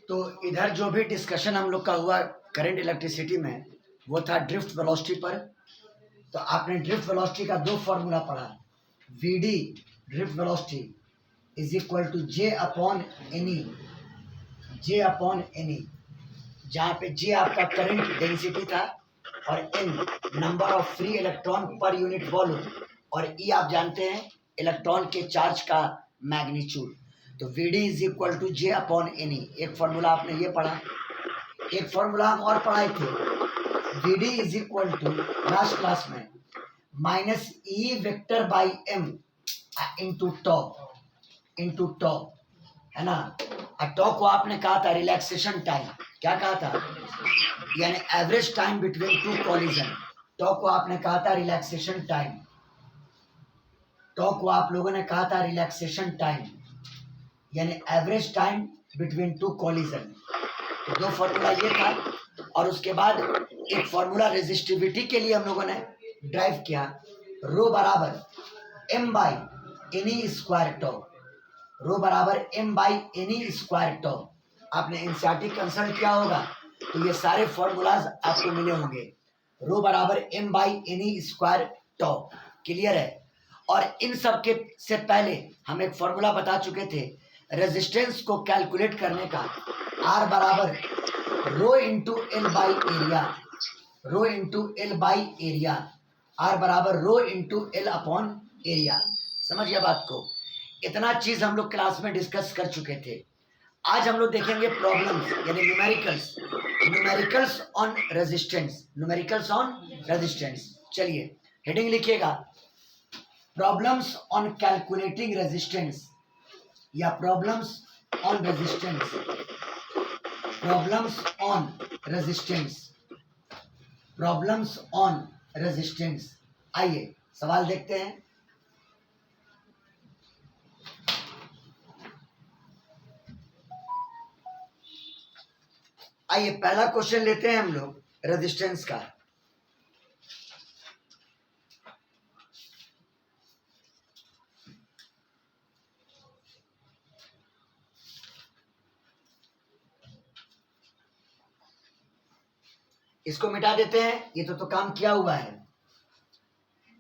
तो इधर जो भी डिस्कशन हम लोग का हुआ करंट इलेक्ट्रिसिटी में वो था ड्रिफ्ट वेलोसिटी पर। तो आपने ड्रिफ्ट वेलोसिटी का दो फॉर्मूला पढ़ा, v d drift velocity is equal to J upon n e, जहाँ पे जे आपका करंट डेंसिटी था और n number of free electron per unit volume और ई आप जानते हैं इलेक्ट्रॉन के चार्ज का मैग्नीट्यूड। तो V D is equal to J upon N E, एक फॉर्मूला आपने ये पढ़ा। एक फॉर्मूला हम और पढ़ाए थे, V D is equal to last class में minus E vector by M into tau, है ना। टॉ को आपने कहा था रिलैक्सेशन टाइम, क्या कहा था, यानी average time between two collision. Tau को आपने कहा था रिलैक्सेशन टाइम, टॉ को आप लोगों ने कहा था रिलैक्सेशन टाइम यानी average time between two collision. तो दो फॉर्मूला ये था और उसके बाद एक फॉर्मूला रेजिस्टिविटी के लिए हम लोगों ने ड्राइव किया, रो बराबर एम बाई एनी स्क्वायर टॉ, रो बराबर एम बाई एनी स्क्वायर टॉ। आपने एनसीईआरटी कंसल्ट किया होगा तो ये सारे फॉर्मूलाज आपको मिले होंगे, रो बराबर m by n e square tau, clear है। और इन सब के से पहले हम एक फॉर्मूला बता चुके थे रेजिस्टेंस को कैलकुलेट करने का, आर बराबर rho into L by area, rho into L by area, R बराबर rho into L upon area. समझ गया बात को, इतना चीज हम लोग क्लास में डिस्कस कर चुके थे। आज हम लोग देखेंगे प्रॉब्लम्स यानी numericals, numericals on resistance, numericals on resistance. चलिए हेडिंग लिखिएगा, प्रॉब्लम्स ऑन कैलकुलेटिंग रेजिस्टेंस या problems on resistance, problems on resistance, problems on resistance. आइए सवाल देखते हैं। आइए पहला क्वेश्चन लेते हैं हम लोग रेजिस्टेंस का। इसको मिटा देते हैं, ये तो काम किया हुआ है।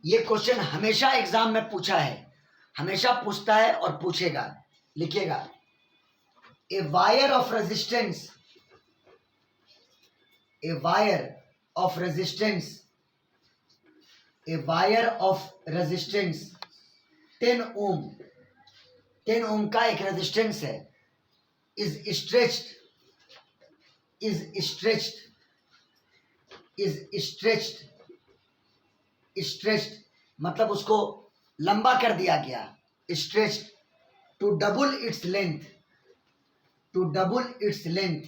ये क्वेश्चन हमेशा एग्जाम में पूछा है, हमेशा पूछता है और पूछेगा। लिखिएगा, a wire of resistance, a wire of resistance, a wire of resistance 10 ohm, 10 ohm का एक रेजिस्टेंस है, is stretched, is stretched, is stretched, stretched मतलब उसको लंबा कर दिया गया, stretched to double its length, to double its length,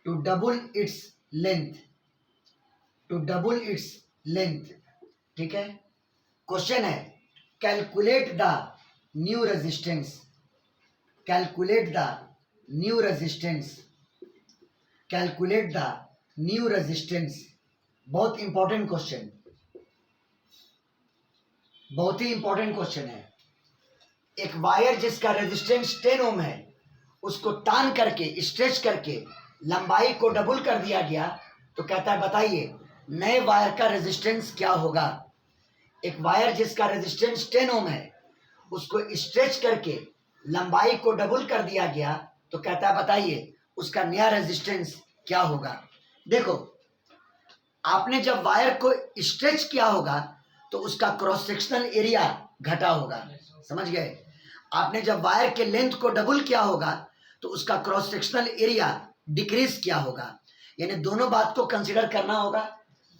to double its length, to double its length. ठीक है, क्वेश्चन है calculate the new resistance, calculate the new resistance, calculate the new resistance. बहुत इंपॉर्टेंट क्वेश्चन, बहुत ही important question है। एक wire जिसका resistance 10 ओम है उसको तान करके स्ट्रेच करके लंबाई को डबल कर दिया गया, तो कहता है बताइए नए वायर का रेजिस्टेंस क्या होगा। एक वायर जिसका रेजिस्टेंस 10 ओम है उसको स्ट्रेच करके लंबाई को डबल कर दिया गया, तो कहता है बताइए उसका नया रेजिस्टेंस क्या होगा। देखो आपने जब वायर को स्ट्रेच किया होगा तो उसका क्रॉस सेक्शनल एरिया घटा होगा, समझ गए। आपने जब वायर के लेंथ को डबल किया होगा तो उसका क्रॉस सेक्शनल एरिया डिक्रीज किया होगा, यानी दोनों बात को कंसीडर करना होगा।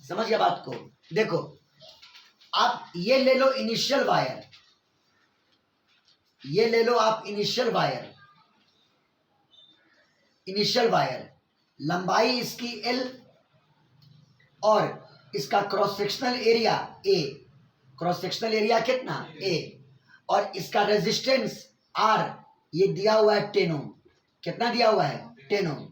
समझ गया बात को। देखो आप ये ले लो इनिशियल वायर, ये ले लो आप इनिशियल वायर, इनिशियल वायर लंबाई इसकी L और इसका cross sectional area A, cross sectional area कितना A, और इसका रेजिस्टेंस R ये दिया हुआ है 10 ओम, कितना दिया हुआ है 10 ओम,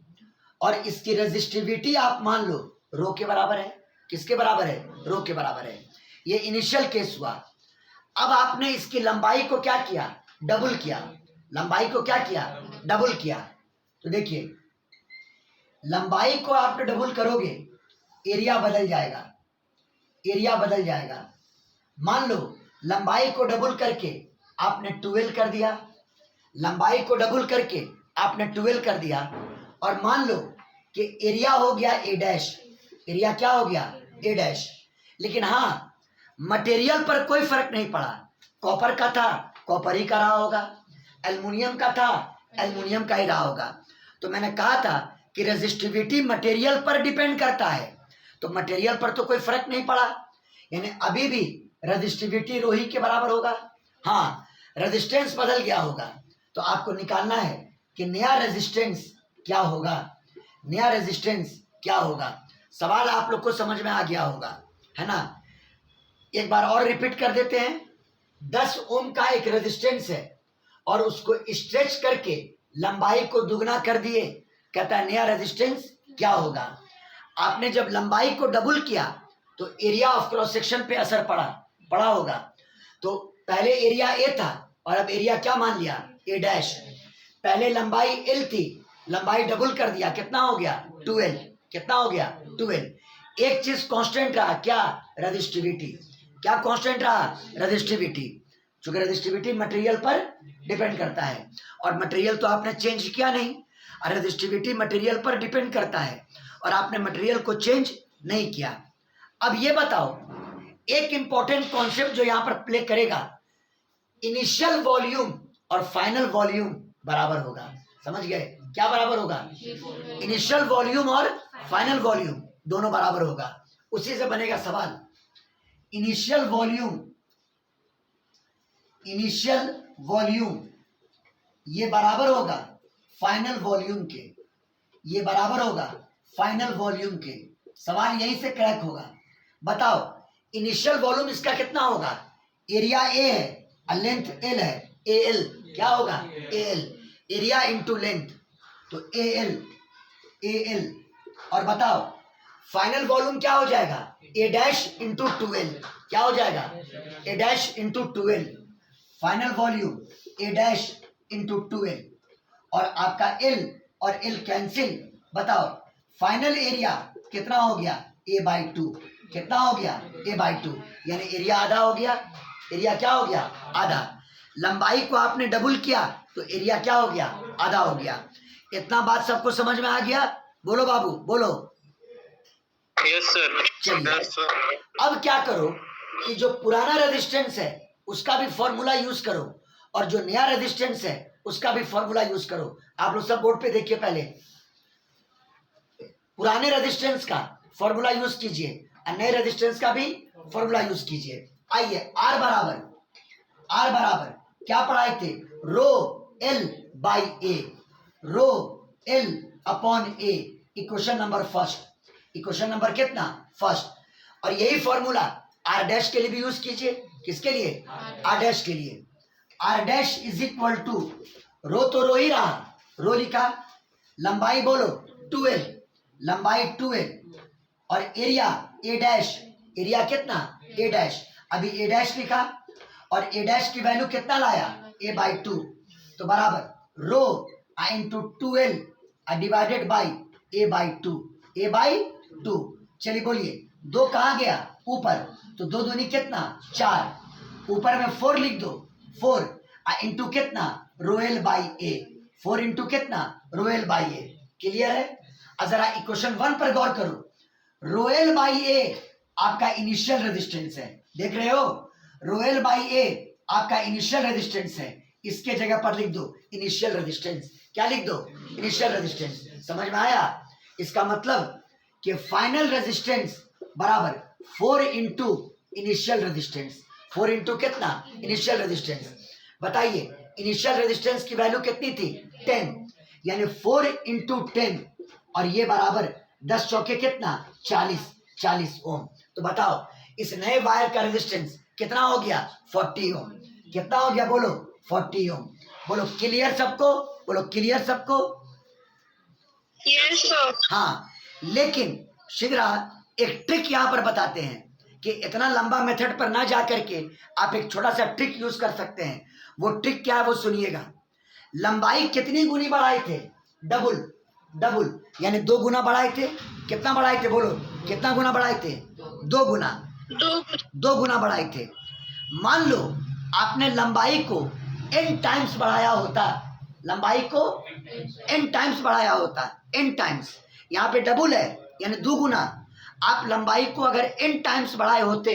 और इसकी रेजिस्टिविटी आप मान लो रो के बराबर है। किसके बराबर है? रो के बराबर है। ये इनिशियल केस हुआ। अब आपने इसकी लंबाई को क्या किया? डबल किया। लंबाई को क्या किया? डबल किया। तो देखिए, लंबाई को आप डबल करोगे, एरिया बदल जाएगा, एरिया बदल जाएगा। मान लो लंबाई को डबल करके आपने 12 कर दिया, लंबाई को डबल करके आपने 12 कर दिया, और मान लो कि एरिया हो गया ए डैश, एरिया क्या हो गया ए डैश। लेकिन हाँ, मटेरियल पर कोई फर्क नहीं पड़ा, कॉपर का था कॉपर ही का रहा होगा, एल्युमिनियम का था एल्युमिनियम का ही रहा होगा। तो मैंने कहा था कि रेजिस्टिविटी मटेरियल पर डिपेंड करता है, तो मटेरियल पर तो कोई फर्क नहीं पड़ा, यानी अभी भी रेजिस्टिविटी रो ही के बराबर होगा। हाँ, रेजिस्टेंस बदल गया होगा, तो आपको निकालना है कि नया रेजिस्टेंस क्या होगा, नया रेजिस्टेंस क्या होगा। सवाल आप लोग को समझ में आ गया होगा, है ना। एक बार और रिपीट कर देते हैं। 10 ओम का एक रेजिस्टेंस है और उसको स्ट्रेच करके लंबाई को दुगना कर दिए, कहता है नया रेजिस्टेंस क्या होगा। आपने जब लंबाई को डबल किया तो एरिया ऑफ क्रॉस सेक्शन पे असर पड़ा होगा। तो पहले एरिया ए था और अब एरिया क्या मान लिया, ए डैश। पहले लंबाई एल थी, लंबाई डबल कर दिया, कितना हो गया 12, कितना हो गया 12। एक चीज कांस्टेंट रहा, क्या, रेजिस्टिविटी। क्या कांस्टेंट रहा, रेजिस्टिविटी। चूंकि रेजिस्टिविटी मटेरियल पर डिपेंड करता है और मटेरियल तो आपने चेंज किया नहीं, और रेजिस्टिविटी मटेरियल पर डिपेंड करता है और आपने मटेरियल को चेंज नहीं किया। अब ये बताओ, एक इंपॉर्टेंट कॉन्सेप्ट जो यहां पर प्ले करेगा, इनिशियल वॉल्यूम और फाइनल वॉल्यूम बराबर होगा। समझ गए, क्या बराबर होगा, इनिशियल वॉल्यूम और फाइनल वॉल्यूम दोनों बराबर होगा। उसी से बनेगा सवाल। इनिशियल वॉल्यूम, इनिशियल वॉल्यूम ये बराबर होगा फाइनल वॉल्यूम के, ये बराबर होगा फाइनल वॉल्यूम के। सवाल यहीं से क्रैक होगा। बताओ, इनिशियल वॉल्यूम इसका कितना होगा, एरिया ए है और लेंथ एल है, ए एल क्या होगा, A L, area into length, तो ए एल। और बताओ फाइनल वॉल्यूम क्या हो जाएगा, ए डैश इंटू 12, क्या हो जाएगा, ए डैश इंटू 12। फाइनल वॉल्यूम ए डैश इंटू 12, और आपका एल और एल कैंसिल। बताओ फाइनल एरिया कितना हो गया, a/2, कितना हो गया, a/2, यानी एरिया आधा हो गया। एरिया क्या हो गया, आधा। लंबाई को आपने डबल किया तो एरिया क्या हो गया, आधा हो गया। इतना बात सबको समझ में आ गया, बोलो बाबू बोलो। Yes sir. चलिए अब क्या करो कि जो पुराना रेजिस्टेंस है उसका भी फॉर्मूला यूज करो और जो नया रेजिस्टेंस है उसका भी फॉर्मूला यूज करो। आप लोग सब बोर्ड पे देखिए, पहले पुराने रेजिस्टेंस का फॉर्मूला यूज कीजिए और नए रेजिस्टेंस का भी फॉर्मूला यूज कीजिए। आइए, आर बराबर क्या पढ़ाए थे, रो L by A, rho L upon A. Equation number first, equation number कितना, फर्स्ट। और यही फॉर्मूला आर डैश के लिए भी यूज कीजिए। किसके लिए, आर डैश के लिए। R dash is equal to, rho तो रो ही रहा, रो लिखा, लंबाई बोलो 12, लंबाई 12, और एरिया ए डैश, एरिया कितना, ए डैश। अभी ए डैश लिखा और ए डैश की वैल्यू कितना लाया, a/2, तो बराबर rho into 12 divided by a/2, a/2। चलिए बोलिए, 2 कहाँ गया, ऊपर, तो 2 दूनी कितना, 4, ऊपर में 4 लिख दो, 4 इंटू कितना, rho L by A, 4 into कितना, rho L by A. Clear है। अब जरा इक्वेशन 1 पर गौर करो, रो एल बाई ए आपका इनिशियल रेजिस्टेंस है, देख रहे हो, रो एल बाई ए आपका इनिशियल रेजिस्टेंस है। इसके जगह पर लिख दो इनिशियल रेजिस्टेंस। क्या लिख दो, इनिशियल रेजिस्टेंस। समझ में आया। इसका मतलब कि फाइनल रेजिस्टेंस बराबर 4 इंटू इनिशियल रेजिस्टेंस, 4 इंटू कितना, इनिशियल रेजिस्टेंस। बताइए इनिशियल रेजिस्टेंस की वैल्यू कितनी थी, 10, यानी 4 इंटू 10, और ये बराबर 10 चौके कितना, 40 ओम। तो बताओ इस नए वायर का रेजिस्टेंस कितना हो गया, 40 ओम। कितना हो गया, बोलो 40 ओम। बोलो क्लियर सबको, बोलो क्लियर सबको। Yes sir. हाँ, लेकिन शिगरा एक ट्रिक यहाँ पर बताते हैं कि इतना लंबा मेथड पर ना जा करके आप एक छोटा सा ट्रिक यूज कर सकते हैं। वो ट्रिक क्या है वो सुनिएगा। लंबाई कितनी गुनी बढ़ाए थे, डबल डबल यानी 2 गुना बढ़ाए थे। कितना बढ़ाए थे बोलो, कितना गुना बढ़ाए थे? 2 गुना, 2 गुना बढ़ाए थे। मान लो आपने लंबाई को n टाइम्स बढ़ाया होता, लंबाई को n टाइम्स बढ़ाया होता, n टाइम्स, यहाँ पे डबल है यानी 2 गुना। आप लंबाई को अगर n टाइम्स बढ़ाए होते,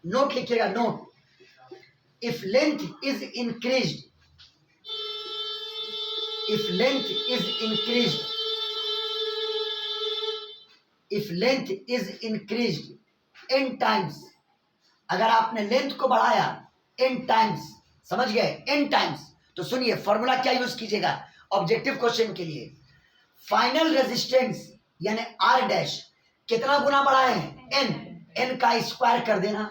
नोट लिखिएगा, note, if length is increased, if length is increased, if length is increased n times, अगर आपने लेंथ को बढ़ाया n टाइम्स, समझ गए, n टाइम्स, तो सुनिए फॉर्मूला क्या यूज कीजिएगा ऑब्जेक्टिव क्वेश्चन के लिए। फाइनल रेजिस्टेंस यानी r डैश कितना गुना बढ़ाए हैं? n, n का स्क्वायर कर देना,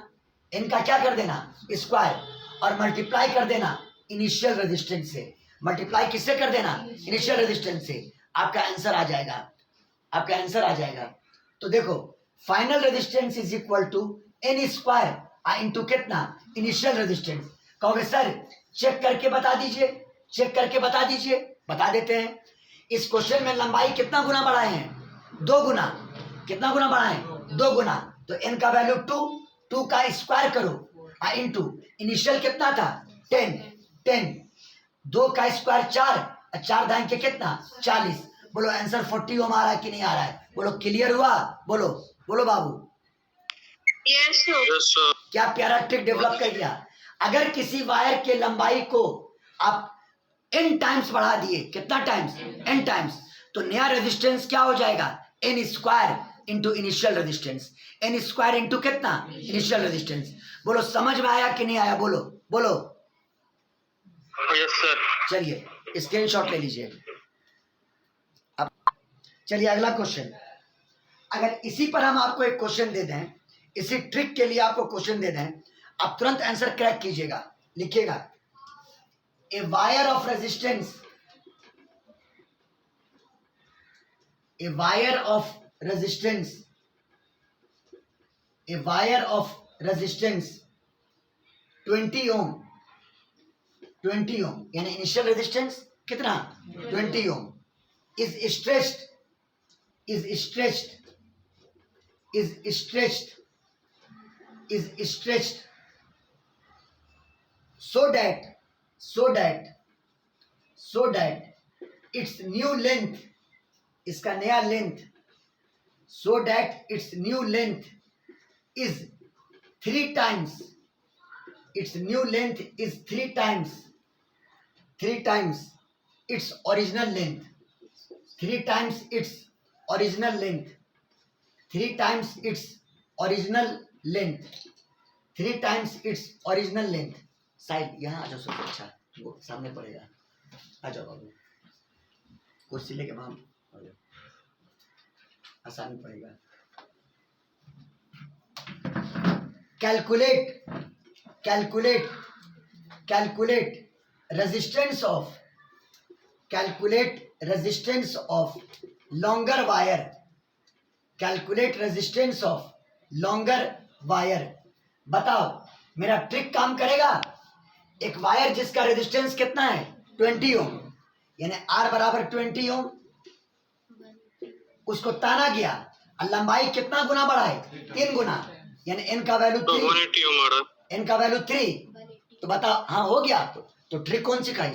n का क्या कर देना? स्क्वायर, और मल्टीप्लाई कर देना इनिशियल रेजिस्टेंस से। मल्टीप्लाई किससे कर देना? इनिशियल रेजिस्टेंस से। आपका आंसर आ जाएगा, आपका आंसर आ जाएगा। तो देखो final resistance is equal to N square into कितना? Initial resistance. कहोगे सर चेक करके बता दीजिए, चेक करके बता दीजिए, बता देते हैं। इस क्वेश्चन में लंबाई कितना गुना बढ़ाए हैं? 2 गुना। कितना गुना बढ़ाए? 2 गुना। तो एन का वैल्यू 2, 2 का स्क्वायर करो इंटू इनिशियल कितना था? 10, 10, 2 का स्क्वायर 4, 4 दाएं के कितना? 40। बोलो आंसर 40 ओम आ रहा है कि नहीं आ रहा है? बोलो क्लियर हुआ? बोलो बोलो बाबू। Yes sir. क्या प्यारा ट्रिक डेवलप कर दिया। अगर किसी वायर के लंबाई को आप n टाइम्स बढ़ा दिए, कितना टाइम्स? n टाइम्स, तो नया रेजिस्टेंस क्या हो जाएगा? n square into initial resistance. n square into कितना? Initial resistance. बोलो समझ में आया कि नहीं आया? बोलो बोलो। Yes sir. चलिए स्क्रीनशॉट ले लीजिए। अब चलिए अगला क्वेश्चन। अगर इसी पर हम आपको एक क्वेश्चन दे दें, इसी ट्रिक के लिए आपको क्वेश्चन दे दें, आप तुरंत आंसर क्रैक कीजिएगा, लिखिएगा a wire of resistance, a wire of resistance, a wire of resistance 20 ohm, 20 ohm यानी इनिशियल रेजिस्टेंस कितना? 20 ohm is stretched, is stretched, is stretched, is stretched so that its new length, इसका नया length, so that its new length is 3 times, its new length is 3 times its original length, 3 times its original length, 3 times its original length, 3 times its original length। Side यहाँ आ जाओ, सबसे अच्छा वो सामने पड़ेगा, आ जाओ बाबू, कुर्सी लेके वहां आ जाओ, आसानी पड़ेगा। Calculate, calculate, calculate resistance of, calculate resistance of longer wire, calculate resistance of longer wire. बताओ मेरा ट्रिक काम करेगा? एक वायर जिसका रेजिस्टेंस कितना है? 20 ओम, यानी R बराबर 20 ओम, उसको ताना गया और लंबाई कितना गुना बढ़ाए? 3 गुना, यानी n का वैल्यू 3, n का वैल्यू 3। तो बताओ, हाँ हो गया। तो ट्रिक कौन सिखाई?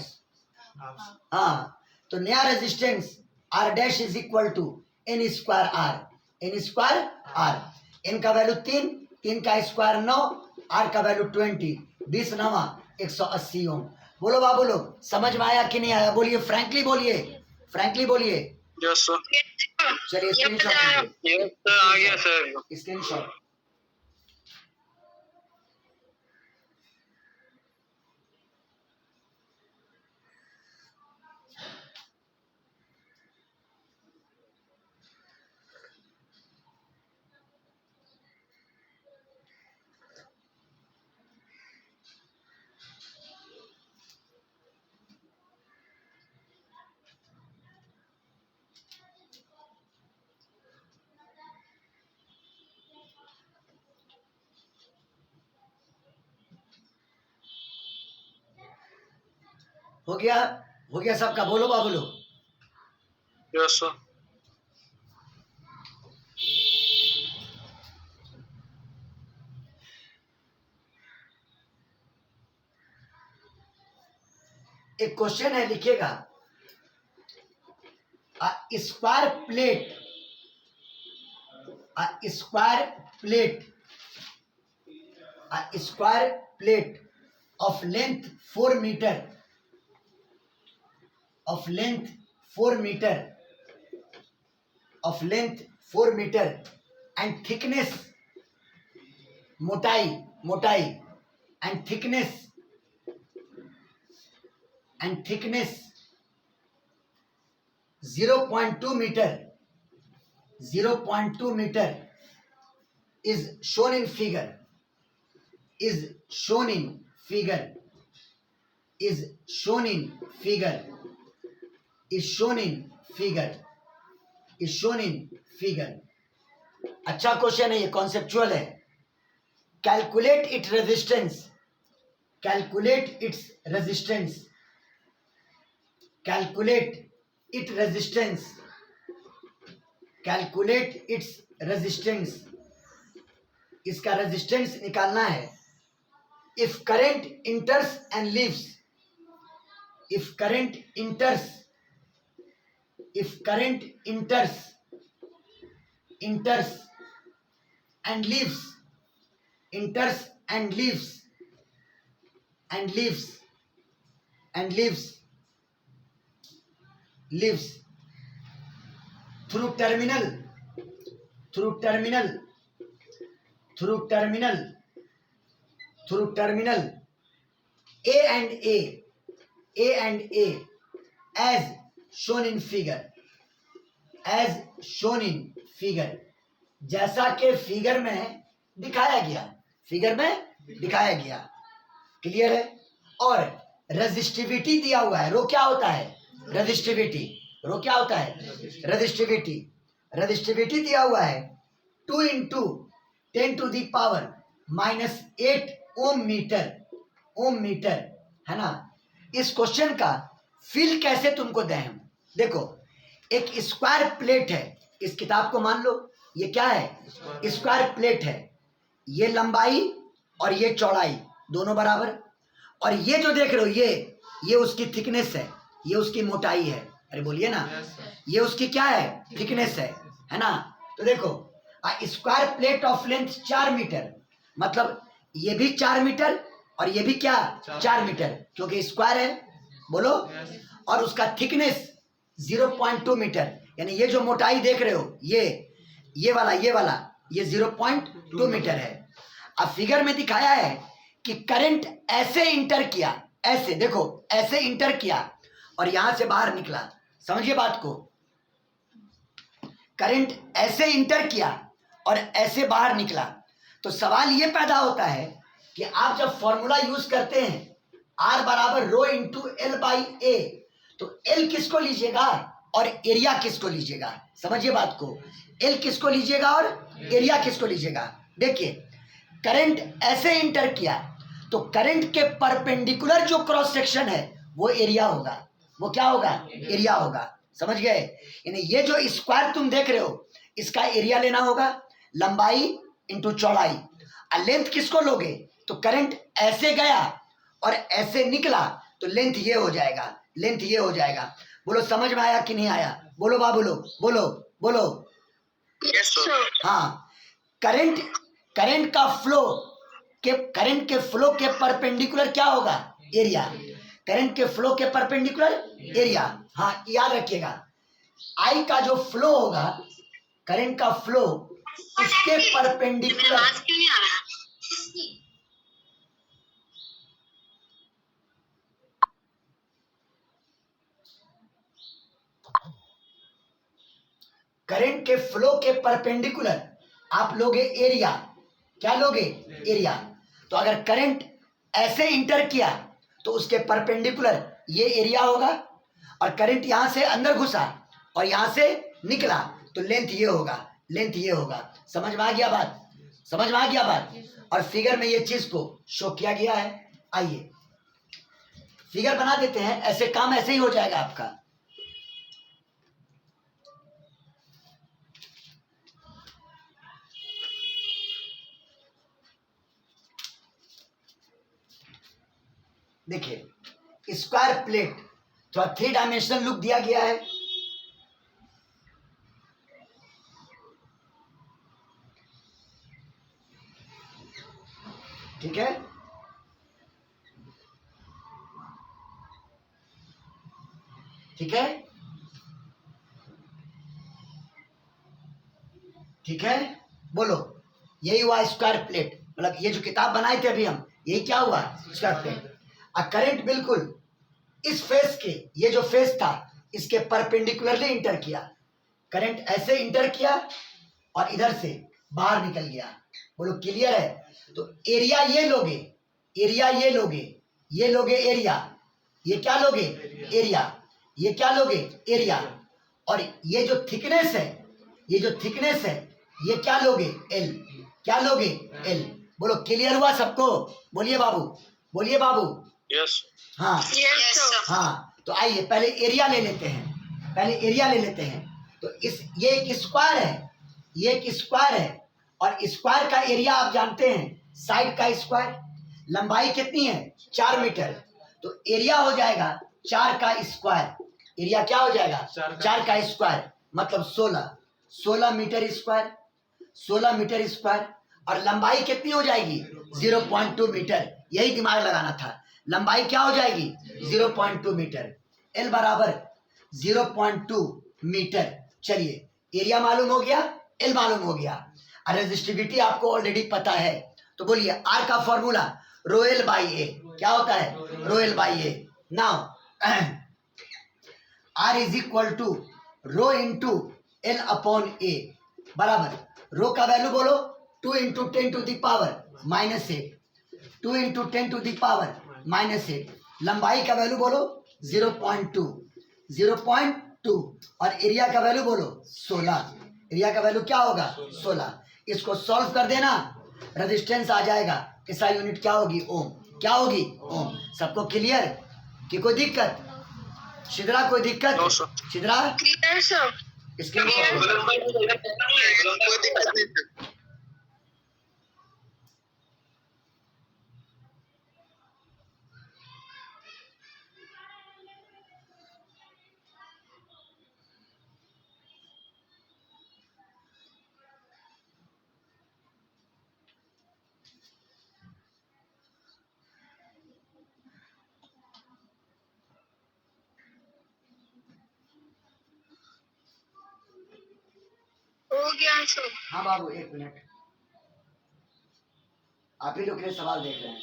हाँ, तो नया resistance R dash is equal to n square R, n square R, n का वैल्यू 3, 3 का स्क्वायर 9, R का वैल्यू 20, 20 9 180 ओम। बोलो बाबू लोग, समझ में आया कि नहीं आया? बोलिए फ्रैंकली, बोलिए फ्रैंकली, बोलिए। Yes sir. चलिए स्क्रीनशॉट लीजिए, यस सर, आ गया सर। स्क्रीनशॉट। हो गया, हो गया सबका? बोलो बाबू लोग। Yes, sir. एक क्वेश्चन है, लिखिएगा। Square plate, square plate, square plate of length 4 meter, of length 4 meter, of length 4 meter and thickness, मोटाई, मोटाई and thickness, and thickness 0.2 meter, 0.2 meter is shown in figure, is shown in figure, is shown in figure, is shown in figure, is shown in figure। अच्छा question है ये, conceptual है। Calculate it resistance, calculate its resistance, calculate it resistance, calculate its resistance, इसका resistance निकालना है। If current इंटर्स and leaves, if current enters, if current enters and leaves, enters and leaves, and leaves, and leaves, leaves through terminal, through terminal, through terminal, through terminal A and A and A as shown in figure, as shown in figure, जैसा कि figure में दिखाया गया, figure में दिखाया गया। Clear है? और रेजिस्टिविटी दिया हुआ है। रो क्या होता है? रेजिस्टिविटी। रो क्या होता है? रेजिस्टिविटी। रेजिस्टिविटी दिया हुआ है 2 into 10⁻⁻8 ओम मीटर, ओम मीटर, है ना। इस क्वेश्चन का फिल कैसे तुमको दें हम? देखो, एक स्क्वायर प्लेट है, इस किताब को मान लो, ये क्या है? स्क्वायर प्लेट है। ये लंबाई और ये चौड़ाई दोनों बराबर, और ये जो देख रहे हो ये उसकी थिकनेस है, ये उसकी मोटाई है। अरे बोलिए ना, ये उसकी क्या है? थिकनेस है ना। तो देखो, square plate of length 4 metre, मतलब ये भी 4 मीटर और ये भी क्या? 4 मीटर, क्योंकि स्क्वायर है। बोलो। और उसका थिकनेस 0.2 मीटर, यानी ये जो मोटाई देख रहे हो ये वाला ये 0.2 मीटर है। अब फिगर में दिखाया है कि करंट ऐसे इंटर किया, ऐसे देखो, ऐसे इंटर किया और यहां से बाहर निकला। समझिए बात को, करंट ऐसे इंटर किया और ऐसे बाहर निकला। तो सवाल ये पैदा होता है कि आप जब फॉर्मूला यूज करते हैं R बराबर रो इंटू एल बाई ए, तो एल किसको लीजिएगा और एरिया किसको लीजिएगा? समझिए बात को, एल किसको लीजिएगा और एरिया किसको लीजिएगा? देखिए, करंट ऐसे इंटर किया तो करंट के परपेंडिकुलर जो क्रॉस सेक्शन है वो एरिया होगा। वो क्या होगा? एरिया होगा। समझ गए? यानी ये जो स्क्वायर तुम देख रहे हो, इसका एरिया लेना होगा, लंबाई इंटू चौड़ाई। और लेंथ किसको लोगे? तो करंट ऐसे गया और ऐसे निकला तो लेंथ ये हो जाएगा, लेंथ ये हो जाएगा। बोलो, समझ में आया कि नहीं आया? बोलो बा, बोलो बोलो बोलो। Yes, sir. हाँ, करंट के फ्लो के परपेंडिकुलर क्या होगा? एरिया। करंट के फ्लो के परपेंडिकुलर एरिया। हाँ, याद रखिएगा, आई का जो फ्लो होगा, करंट का फ्लो, इसके परपेंडिकुलर, आवाज क्यों नहीं आ रहा? करंट के फ्लो के परपेंडिकुलर आप लोगे एरिया। क्या लोगे? एरिया। तो अगर करंट ऐसे इंटर किया तो उसके परपेंडिकुलर ये एरिया होगा, और करंट यहां से अंदर घुसा और यहां से निकला तो लेंथ ये होगा, लेंथ ये होगा। समझ में आ गया बात? समझ में आ गया बात? और फिगर में ये चीज को शो किया गया है। आइए फिगर बना देते हैं, ऐसे काम ऐसे ही हो जाएगा आपका। देखिए स्क्वायर प्लेट थोड़ा 3 डायमेंशनल लुक दिया गया है। ठीक है, ठीक है, ठीक है, बोलो यही हुआ स्क्वायर प्लेट। मतलब ये जो किताब बनाए थे अभी हम, यही क्या हुआ स्क्वायर प्लेट। करंट बिल्कुल इस फेस के, ये जो फेस था इसके परपेंडिकुलरली इंटर किया, करंट ऐसे इंटर किया और इधर से बाहर निकल गया। बोलो क्लियर है। तो एरिया ये लोगे, एरिया ये लोगे, ये लोगे एरिया, ये क्या लोगे एरिया, ये क्या लोगे एरिया, और ये जो थिकनेस है, ये जो थिकनेस है ये क्या लोगे एल, क्या लोगे एल। बोलो क्लियर हुआ सबको, बोलिए बाबू, बोलिए बाबू। यस हाँ Yes, sir. हाँ, तो आइए पहले एरिया ले लेते हैं, पहले एरिया ले लेते हैं। तो इस ये एक स्क्वायर है, ये एक स्क्वायर है, और स्क्वायर का एरिया आप जानते हैं साइड का स्क्वायर, लंबाई कितनी है 4 मीटर, तो एरिया हो जाएगा 4 का स्क्वायर, एरिया क्या हो जाएगा 4 का स्क्वायर, मतलब 16 मीटर स्क्वायर, 16 मीटर स्क्वायर, और लंबाई कितनी हो जाएगी 0.2 मीटर, यही दिमाग लगाना था। लंबाई क्या हो जाएगी 0.2 मीटर, एल बराबर 0.2 मीटर। चलिए एरिया मालूम हो गया, एल मालूम हो गया, और रेजिस्टिविटी आपको ऑलरेडी पता है। तो बोलिए आर का formula rho L by A, क्या होता है rho L by A. Now R is equal to rho into L upon A, बराबर रो का वैल्यू बोलो 2 into 10 to the power minus 8, 2 into 10 to the power minus 8, लंबाई का value बोलो 0.2, 0.2, और एरिया का वैल्यू बोलो 16, एरिया का वैल्यू क्या होगा 16। इसको सॉल्व कर देना, रेजिस्टेंस आ जाएगा, इसका यूनिट क्या होगी ओम, क्या होगी ओम। सबको क्लियर कि कोई दिक्कत, शिद्रा कोई दिक्कत, No, sir. शिद्रा Clear, sir. इसके कोई दिक्कत नहीं है। हो गया सर। हाँ बाबू एक मिनट, आप ही लोग के लिए सवाल देख रहे हैं।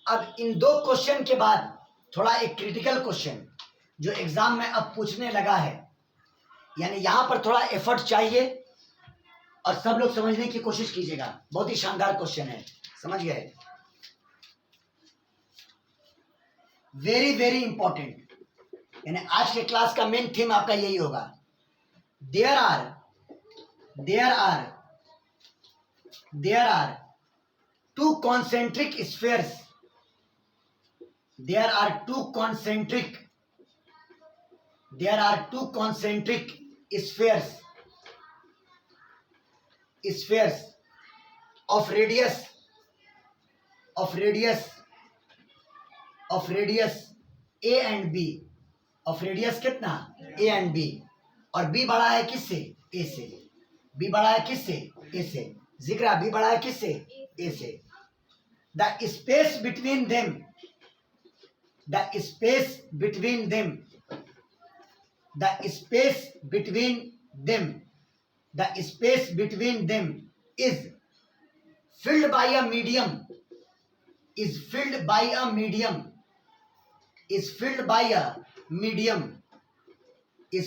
अब इन 2 क्वेश्चन के बाद थोड़ा एक क्रिटिकल क्वेश्चन जो एग्जाम में अब पूछने लगा है, यानी यहां पर थोड़ा एफर्ट चाहिए और सब लोग समझने की कोशिश कीजिएगा। बहुत ही शानदार क्वेश्चन है, समझ गए, वेरी वेरी इंपॉर्टेंट। यानी आज के क्लास का मेन थीम आपका यही होगा। There are two concentric spheres, there are two concentric spheres of radius a and b, of radius कितना a and b, और b बड़ा है किससे a से, b बड़ा है किससे a से, जिक्र b बड़ा है किससे a से। the space between them is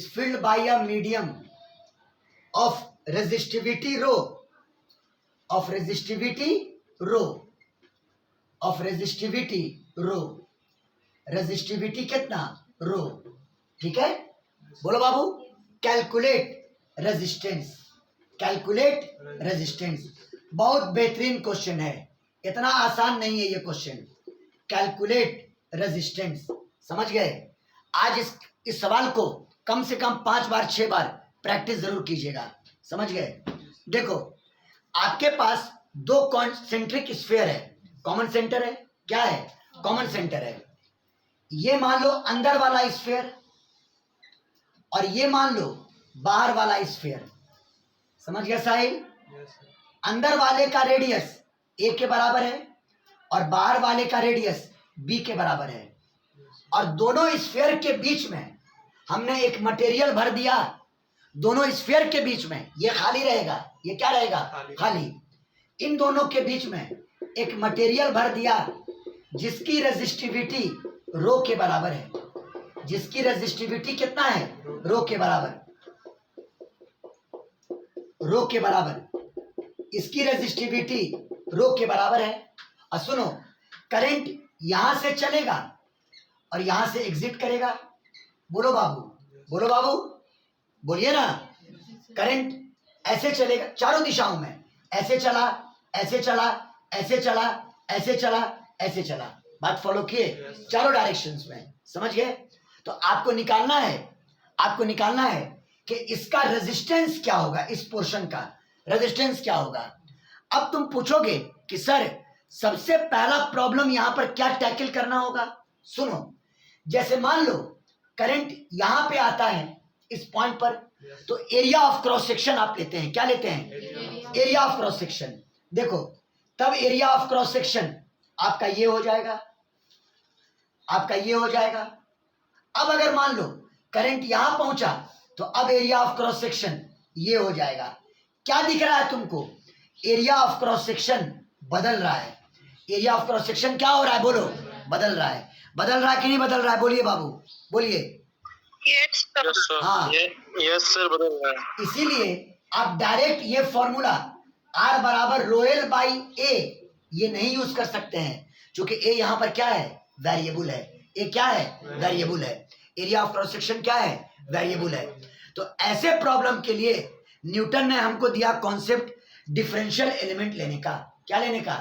filled by a medium of resistivity rho, resistivity कितना रो। ठीक है, बोलो बाबू कैलकुलेट रेजिस्टेंस। बहुत बेहतरीन क्वेश्चन है, इतना आसान नहीं है ये क्वेश्चन, कैलकुलेट रेजिस्टेंस। समझ गए? आज इस सवाल को कम से कम 5 बार 6 बार प्रैक्टिस जरूर कीजिएगा। समझ गए? देखो, आपके पास दो कॉन्सेंट्रिक स्फीयर है, कॉमन सेंटर है। क्या है? कॉमन सेंटर है। ये मान लो अंदर वाला स्फीयर और ये मान लो बाहर वाला स्फीयर। समझ गया साहिल? अंदर वाले का रेडियस a के बराबर है और बाहर वाले का रेडियस b के बराबर है, और दोनों स्फीयर के बीच में हमने एक मटेरियल भर दिया। दोनों स्फीयर के बीच में ये खाली रहेगा। ये क्या रहेगा? खाली। इन दोनों के बीच में एक मटेरियल भर दिया जिसकी रेजिस्टिविटी रो के बराबर है। जिसकी रेजिस्टिविटी कितना है? रो के बराबर। रो के बराबर। इसकी रेजिस्टिविटी रो के बराबर है। और सुनो, करंट यहां से चलेगा और यहां से एग्जिट करेगा। बोलो बाबू, बोलो बाबू, बोलिए ना। करंट ऐसे चलेगा चारों दिशाओं में, ऐसे चला, ऐसे चला, ऐसे चला, ऐसे चला, ऐसे चला। बात फॉलो किए? चारों डायरेक्शंस में। समझ गए? तो आपको निकालना है कि इसका रेजिस्टेंस क्या होगा, इस पोर्शन का रेजिस्टेंस क्या होगा। अब तुम पूछोगे कि सर सबसे पहला प्रॉब्लम यहां पर क्या टैकल करना होगा। सुनो, जैसे मान लो करंट यहां पे आता है इस पॉइंट पर, तो एरिया ऑफ क्रॉस सेक्शन आप लेते हैं। क्या लेते हैं? Area of cross section. देखो, तब एरिया ऑफ क्रॉस सेक्शन आपका ये हो जाएगा, आपका ये हो जाएगा। अब अगर मान लो करंट यहां पहुंचा तो अब एरिया ऑफ क्रॉस सेक्शन ये हो जाएगा। क्या दिख रहा है तुमको? एरिया ऑफ क्रॉस सेक्शन बदल रहा है। एरिया ऑफ क्रॉस सेक्शन क्या हो रहा है? बोलो। बदल रहा है। बदल रहा है कि नहीं बदल रहा है? बोलिए बाबू, बोलिए। Yes sir. हाँ, यस सर, बदल रहा है। इसीलिए आप डायरेक्ट ये फॉर्मूला R बराबर रो एल बाई ए ये नहीं यूज कर सकते हैं, क्योंकि ए यहां पर क्या है? वेरिएबल है। ए क्या है? वेरिएबल है। एरिया ऑफ क्रॉस सेक्शन क्या है? वेरिएबल है। तो ऐसे प्रॉब्लम के लिए न्यूटन ने हमको दिया कॉन्सेप्ट डिफरेंशियल एलिमेंट लेने का। क्या लेने का?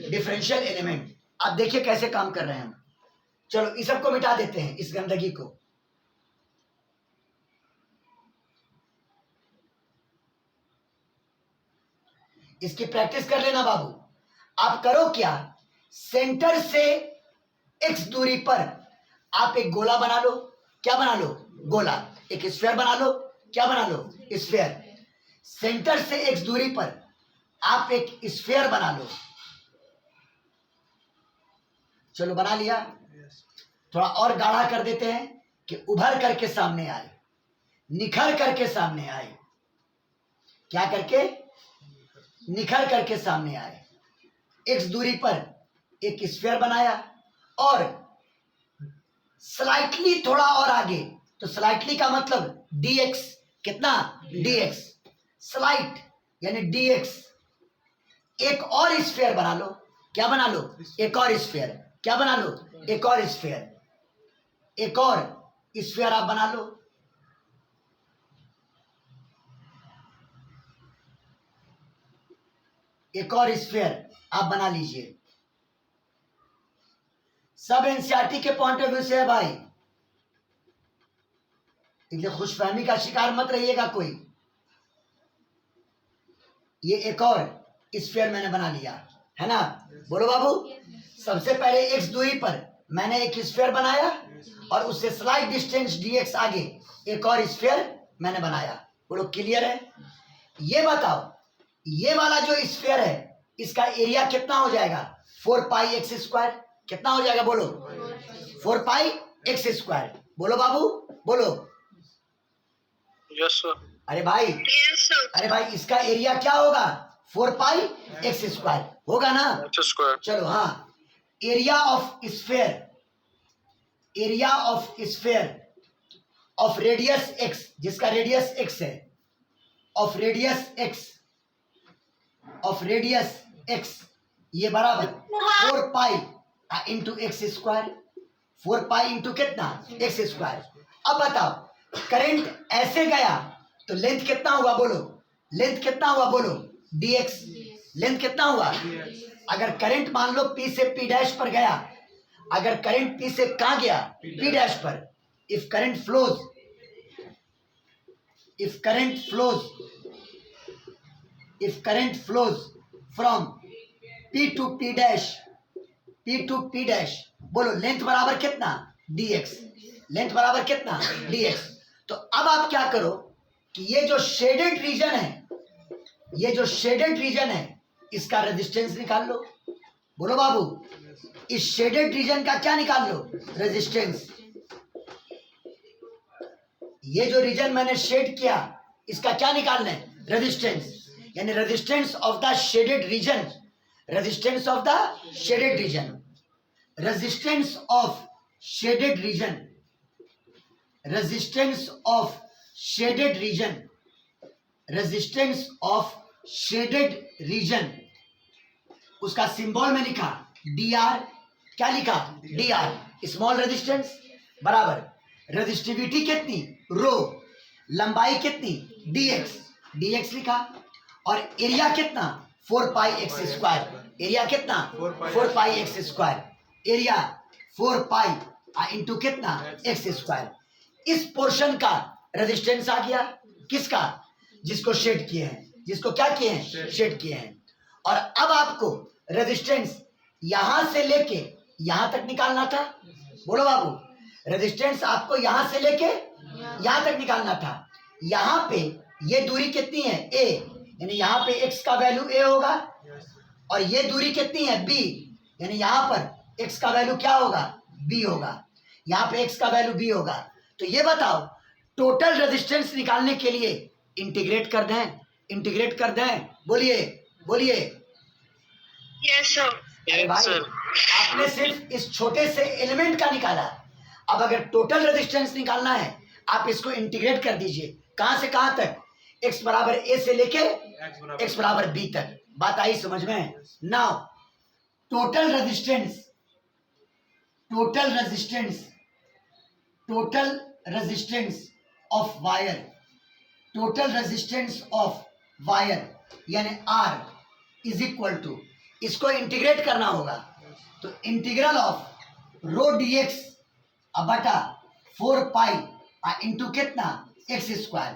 Differential element. अब देखिए कैसे काम कर रहे हैं हम। चलो इस सबको मिटा देते हैं, इस गंदगी को। इसकी प्रैक्टिस कर लेना बाबू। आप करो क्या, सेंटर से x दूरी पर आप एक गोला बना लो। क्या बना लो? गोला। एक स्फीयर बना लो। क्या बना लो? स्फीयर। सेंटर से x दूरी पर आप एक स्फीयर बना लो। चलो बना लिया। थोड़ा और गाढ़ा कर देते हैं कि उभर करके सामने आए, निखर करके सामने आए। क्या करके? निखर करके सामने आए। x दूरी पर एक स्फीयर बनाया और स्लाइटली थोड़ा और आगे, तो स्लाइटली का मतलब dx। कितना? dx। स्लाइट यानी dx। एक और स्फीयर बना लो। क्या बना लो? एक और स्फीयर। क्या बना लो? एक और स्फीयर। एक और स्फीयर आप बना लो। एक और स्फीयर आप बना लीजिए। सब एनसीईआरटी के पॉइंट ऑफ व्यू से है भाई, इसलिए खुशफहमी का शिकार मत रहिएगा कोई। ये एक और स्फीयर मैंने बना लिया है ना। बोलो बाबू। सबसे पहले x दूरी पर मैंने एक स्फीयर बनाया और उससे स्लाइट डिस्टेंस dx आगे एक और स्फीयर मैंने बनाया। बोलो क्लियर है? ये बताओ, ये वाला जो स्फीयर है इसका एरिया कितना हो जाएगा? 4 पाई एक्स स्क्वायर। कितना हो जाएगा? बोलो। 4 पाई एक्स स्क्वायर। बोलो बाबू, बोलो। Yes sir. अरे भाई, यस सर। अरे भाई, इसका एरिया क्या होगा? 4 पाई एक्स स्क्वायर होगा ना। X square. चलो हाँ, area of sphere, area of sphere of radius x, जिसका रेडियस x है, of radius x, of radius x, ये बराबर 4 pi into X square. 4 pi into कितना? X square. अब बताओ, करंट ऐसे गया तो लेंथ कितना हुआ? बोलो। लेंथ कितना हुआ? बोलो। dx। लेंथ कितना हुआ? अगर करंट मान लो P से P डैश पर गया अगर करंट P से कहां गया, P डैश पर, if current flows from P to P dash, बोलो लेंथ बराबर कितना, dx, लेंथ बराबर कितना, dx। तो अब आप क्या करो कि ये जो शेडेड रीजन है, इसका रेजिस्टेंस निकाल लो। बोलो बाबू, इस शेडेड रीजन का क्या निकाल लो, रेजिस्टेंस। ये जो रीजन मैंने शेड किया, इसका क्या निकालना है, रेजिस्टेंस। यानी resistance of the shaded region, resistance of shaded region, उसका सिंबल में लिखा dr, क्या लिखा, dr, स्मॉल रेजिस्टेंस बराबर रेजिस्टिविटी कितनी, रो, लंबाई कितनी, dx लिखा, और एरिया कितना, 4 पाई एक्स स्क्वायर, एरिया कितना, 4 pi X square, area 4 pi into कितना, एक्स स्क्वायर। इस पोर्शन का रेजिस्टेंस आ गया, किसका, जिसको शेड किए हैं, जिसको क्या किए हैं, शेड किए हैं। और अब आपको रेजिस्टेंस यहां से लेके यहां तक निकालना था। बोलो बाबू, रेजिस्टेंस आपको यहां से लेके यहां तक निकालना था। यहां पे ये दूरी कितनी है, a, यानी यहां पे x का वैल्यू a होगा, और ये दूरी कितनी है, b, यानी यहां पर x का वैल्यू क्या होगा, b होगा, यहां पे x का वैल्यू b होगा। तो ये बताओ, टोटल रेजिस्टेंस निकालने के लिए इंटीग्रेट कर दें, बोलिए। Yes, sir. अरे भाई, आपने सिर्फ इस छोटे से एलिमेंट का निकाला। अब अगर टोटल रेजिस्टेंस निकालना है, आप इसको इंटीग्रेट कर दीजिए, कहां से कहां तक, x बराबर a से लेके x बराबर b तक। बात आई समझ में। Now total resistance of wire यानी R इज इक्वल टू, इसको इंटीग्रेट करना होगा, तो इंटीग्रल ऑफ रो dx बटा 4 पाई इंटू कितना, x square.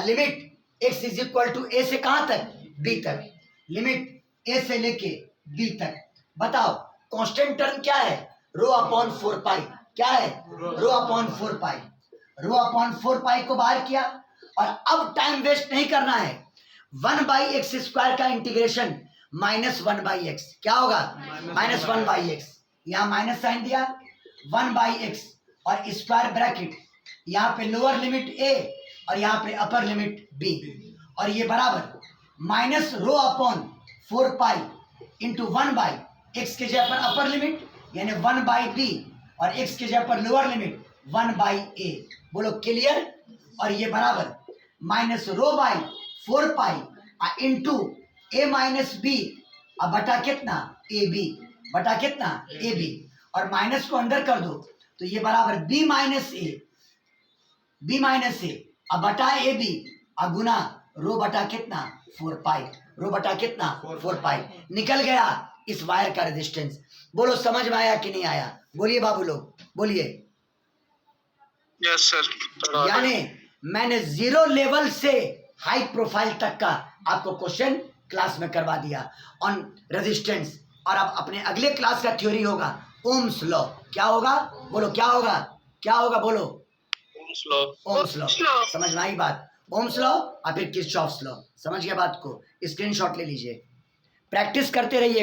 Limit x is equal to a से कहां तक, b तक, लिमिट a से लेके b तक। बताओ कांस्टेंट टर्म क्या है, रो अपॉन 4 पाई, क्या है, रो अपॉन 4 पाई को बाहर किया। और अब टाइम वेस्ट नहीं करना है, 1/x स्क्वायर का इंटीग्रेशन -1/x, क्या होगा, -1/x, यहाँ माइनस साइन दिया, 1/x और स्क्वायर ब्रैकेट, यहाँ पे लोअर लिमिट a और यहाँ पे अपर लिमिट b, और ये बराबर minus rho upon 4 pi into 1/x के जगह पर अपर लिमिट यानी 1/b और x के जगह पर लोअर लिमिट 1/a। बोलो क्लियर। और ये बराबर minus rho by 4 pi into a minus b बटा कितना, ए बी, और माइनस को अंदर कर दो, तो ये बराबर b माइनस ए बटा ए बी गुना रो बटा कितना, 4 पाई, निकल गया इस वायर का रेजिस्टेंस। बोलो समझ में आया कि नहीं आया, बोलिए बाबू लोग, बोलिए। Yes sir. यानी मैंने जीरो लेवल से हाई प्रोफाइल तक का आपको क्वेश्चन क्लास में करवा दिया ऑन रेजिस्टेंस। और अब अपने अगले क्लास का थ्योरी होगा ओम्स लॉ। क्या होगा, बोलो क्या होगा, बोलो ओम्स लॉ। समझ में आई बात, ओम्स लॉ और फिर किरचॉफ्स लॉ। समझ गया बात को, स्क्रीनशॉट ले लीजिए, प्रैक्टिस करते रहिए।